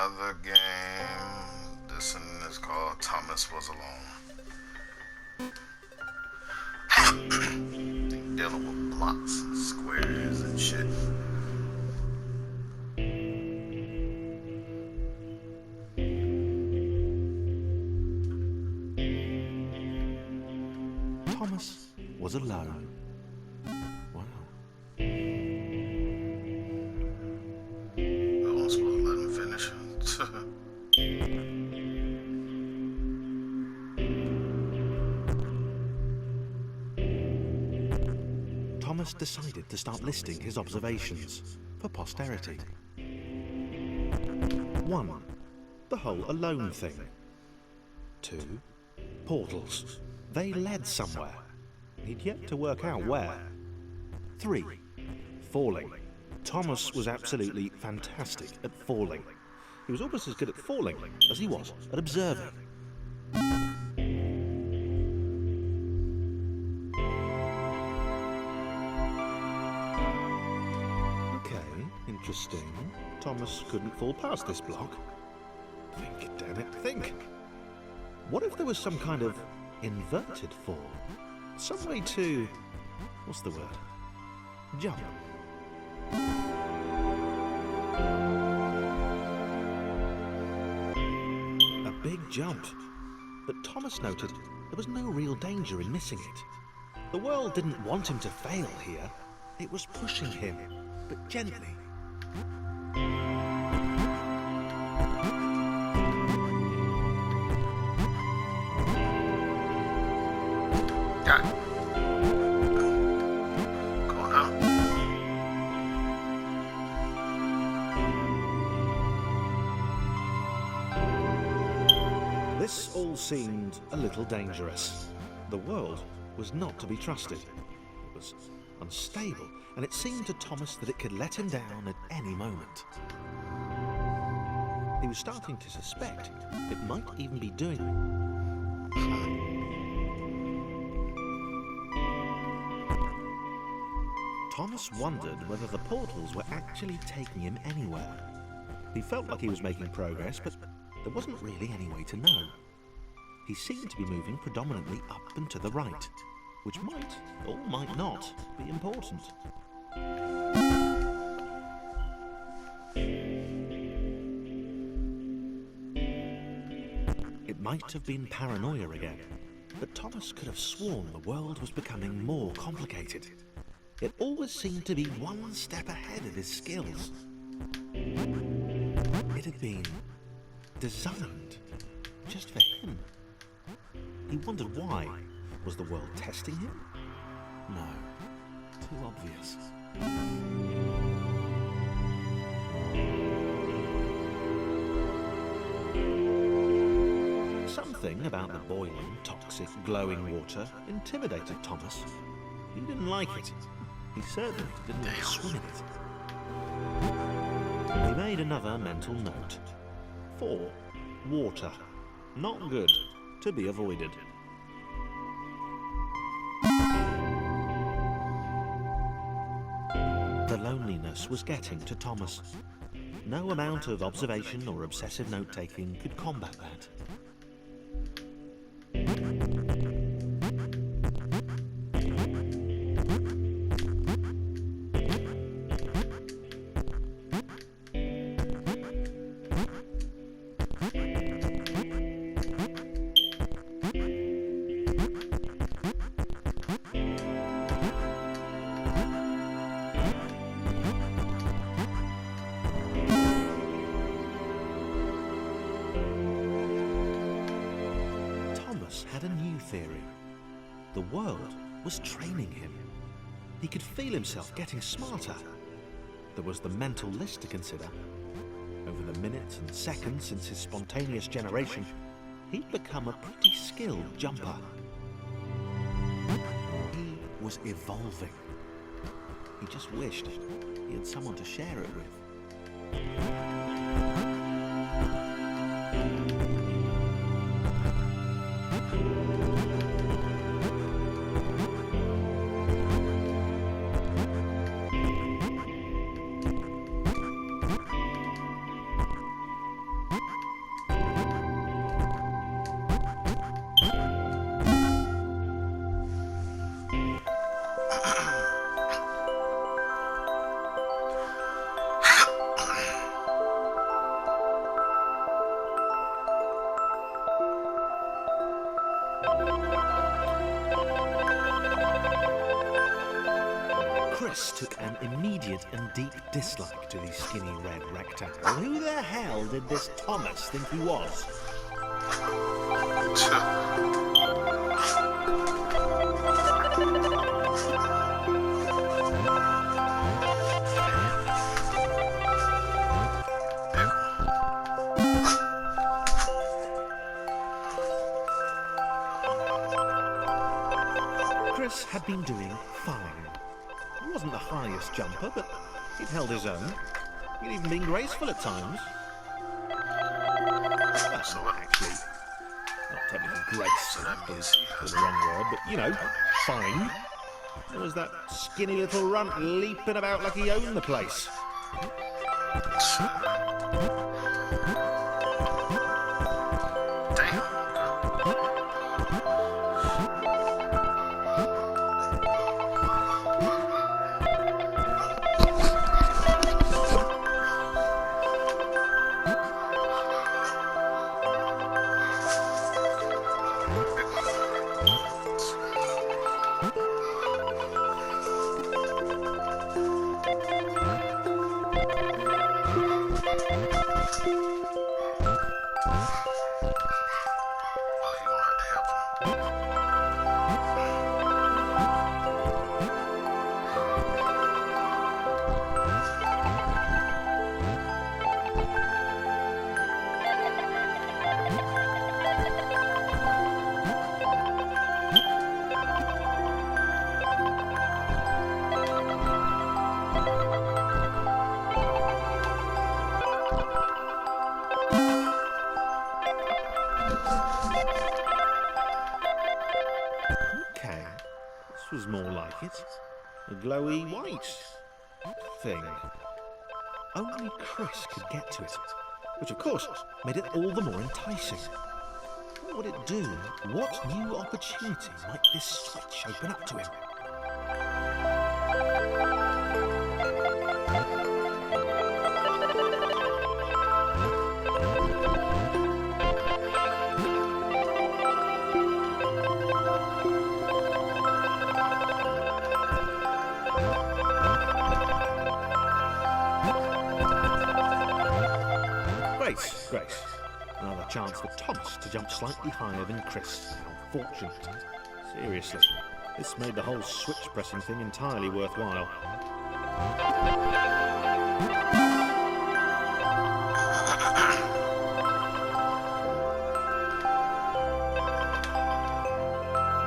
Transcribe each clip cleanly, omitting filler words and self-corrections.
another game. This one is called Thomas Was Alone. Dealing with blocks and squares and shit. Thomas was alone. Wow. I wasn't supposed to let him finish. Thomas decided to start listing his observations for posterity. 1. The whole alone thing. 2. Portals. They led somewhere. He'd yet to work out where. 3. Falling. Thomas was absolutely fantastic at falling. He was almost as good at falling as he was at observing. Okay, interesting. Thomas couldn't fall past this block. Think, damn it, think. What if there was some kind of inverted fall? Some way to... what's the word? Jump. A big jump. But Thomas noted there was no real danger in missing it. The world didn't want him to fail here. It was pushing him, but gently. God. Go on now. This all seemed a little dangerous. The world was not to be trusted. It was unstable, and it seemed to Thomas that it could let him down at any moment. He was starting to suspect it might even be doing it. Thomas wondered whether the portals were actually taking him anywhere. He felt like he was making progress, but there wasn't really any way to know. He seemed to be moving predominantly up and to the right, which might, or might not, be important. It might have been paranoia again, but Thomas could have sworn the world was becoming more complicated. It always seemed to be one step ahead of his skills. It had been designed just for him. He wondered why. Was the world testing him? No, too obvious. Something about the boiling, toxic, glowing water intimidated Thomas. He didn't like it. He certainly didn't want to swim in it. He made another mental note. 4. Water. Not good. To be avoided. The loneliness was getting to Thomas. No amount of observation or obsessive note-taking could combat that. Had a new theory. The world was training him. He could feel himself getting smarter. There was the mental list to consider. Over the minutes and seconds since his spontaneous generation, he'd become a pretty skilled jumper. He was evolving. He just wished he had someone to share it with. Chris took an immediate and deep dislike to the skinny red rectangle. Who the hell did this Thomas think he was? Chris had been doing fine. He wasn't the highest jumper, but he'd held his own. He'd even been graceful at times. Well, not actually. Not technically graceful, that's the wrong word, but, you know, fine. There was that skinny little runt leaping about like he owned the place. Okay, this was more like it. A glowy white thing. Only Chris could get to it, which of course made it all the more enticing. What would it do? What new opportunity might this switch open up to him? Grace. Another chance for Thomas to jump slightly higher than Chris. How fortunate. Seriously, this made the whole switch pressing thing entirely worthwhile.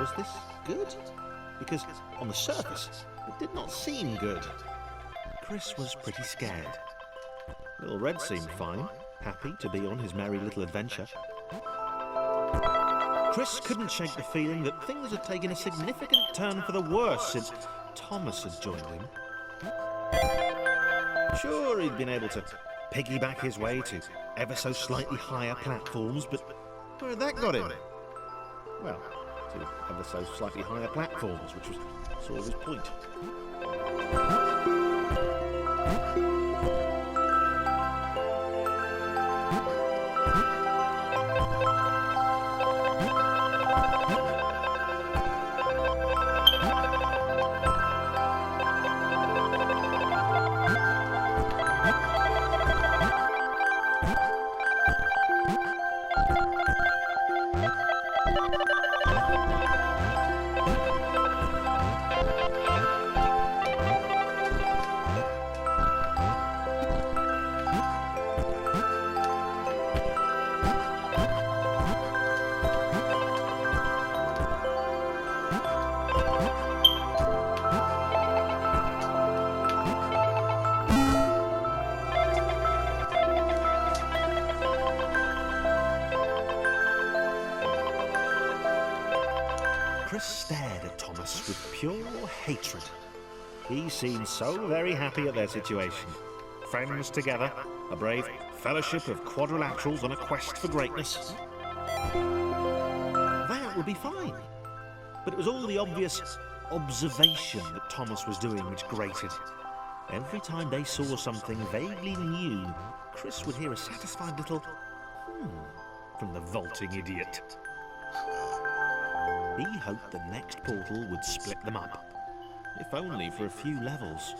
Was this good? Because on the surface, it did not seem good. Chris was pretty scared. Little Red seemed fine. Happy to be on his merry little adventure. Chris couldn't shake the feeling that things had taken a significant turn for the worse since Thomas had joined him. Sure, he'd been able to piggyback his way to ever so slightly higher platforms, but where had that got him? Well, to ever so slightly higher platforms, which was sort of his point. Chris stared at Thomas with pure hatred. He seemed so very happy at their situation. Friends together, a brave fellowship of quadrilaterals on a quest for greatness. That would be fine. But it was all the obvious observation that Thomas was doing which grated. Every time they saw something vaguely new, Chris would hear a satisfied little from the vaulting idiot. He hoped the next portal would split them up. if only for a few levels.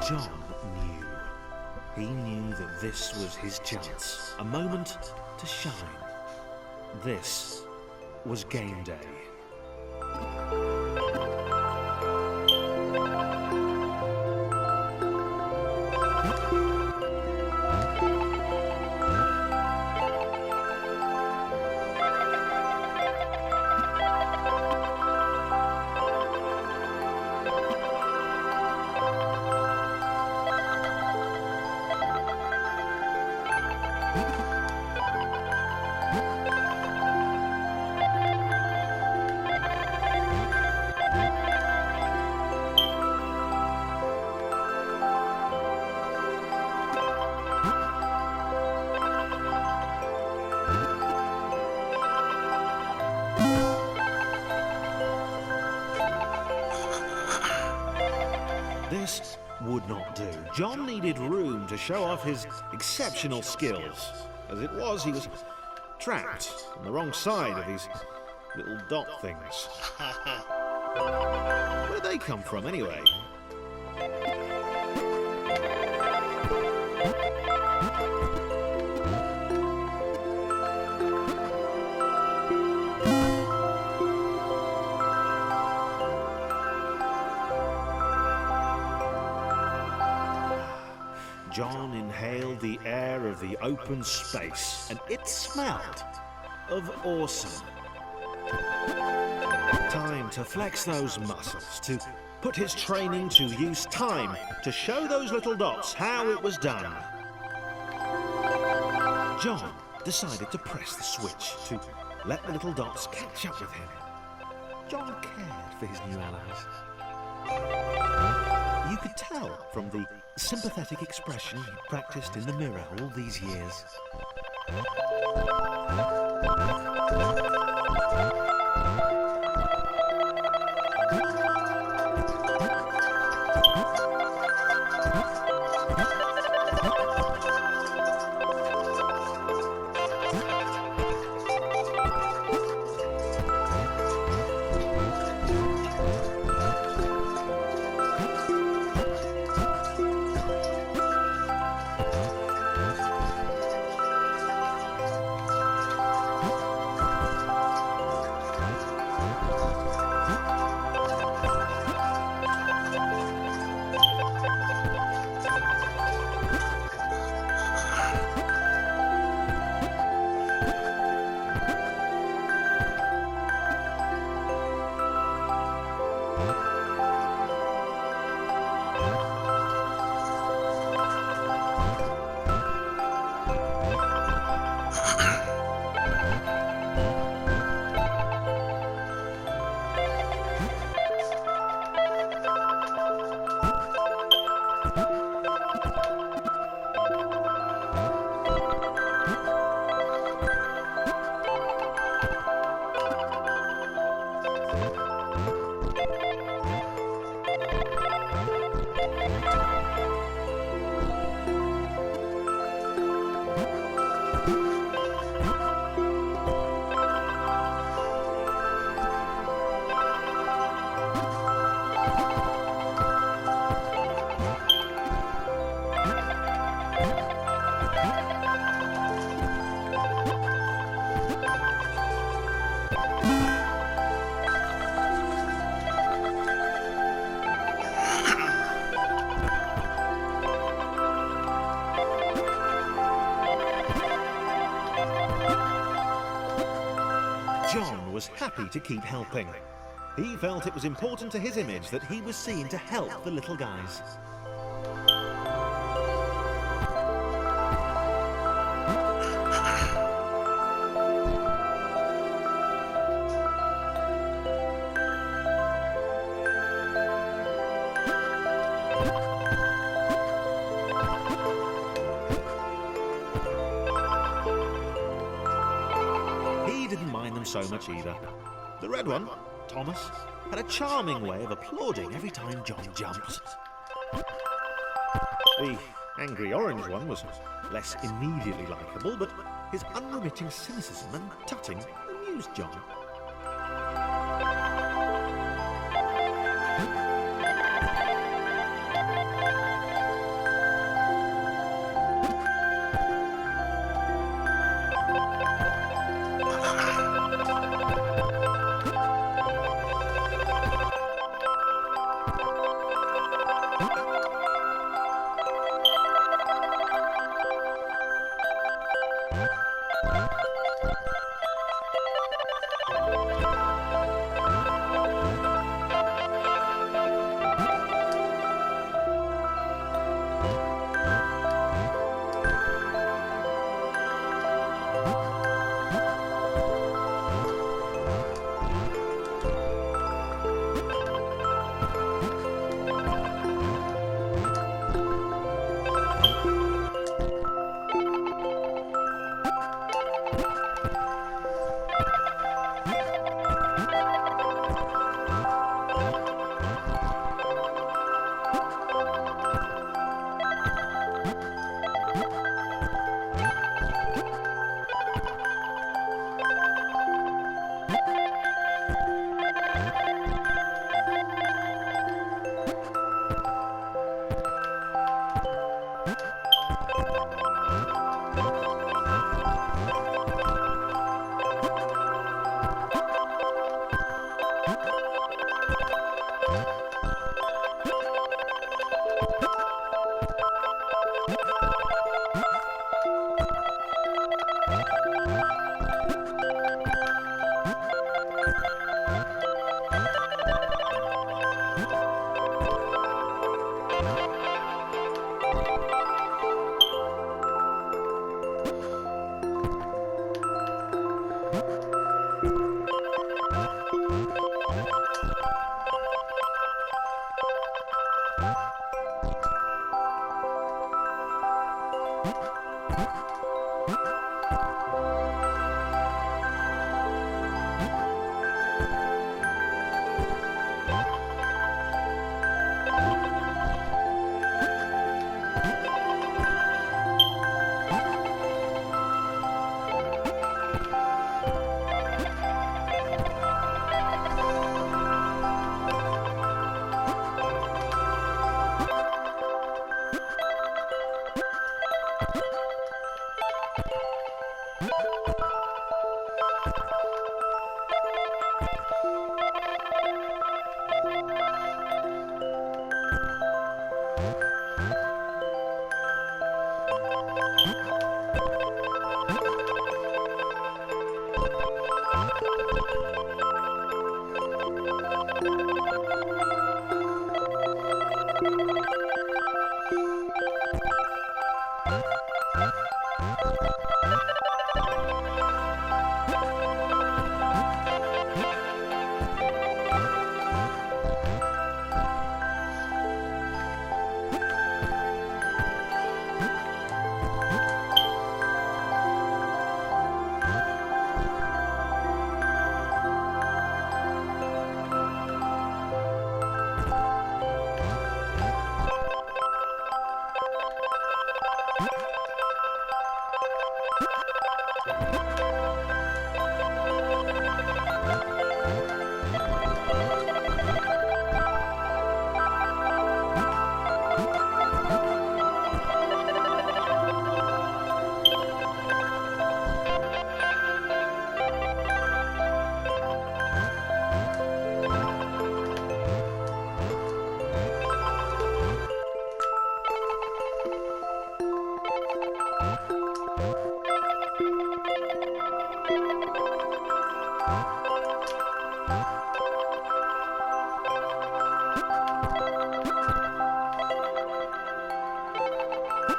John knew. He knew that this was his chance, a moment to shine. This was game day. This would not do. John needed room to show off his exceptional skills. As it was, he was trapped on the wrong side of these little dot things. Where'd they come from, anyway? John inhaled the air of the open space, and it smelled of awesome. Time to flex those muscles, to put his training to use, time to show those little dots how it was done. John decided to press the switch, to let the little dots catch up with him. John cared for his new allies. You could tell from the sympathetic expression he practiced in the mirror all these years. John was happy to keep helping. He felt it was important to his image that he was seen to help the little guys. He didn't mind them so much either. The red one, Thomas, had a charming way of applauding every time John jumped. The angry orange one was less immediately likeable, but his unremitting cynicism and tutting amused John.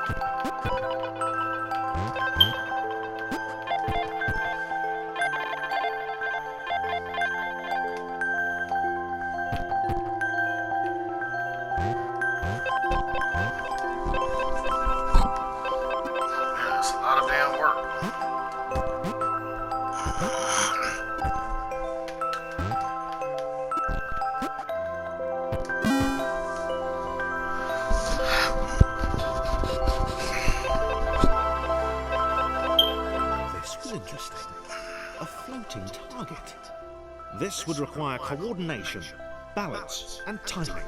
Yeah, it's a lot of damn work. This was interesting. A floating target. This would require coordination, balance, and timing.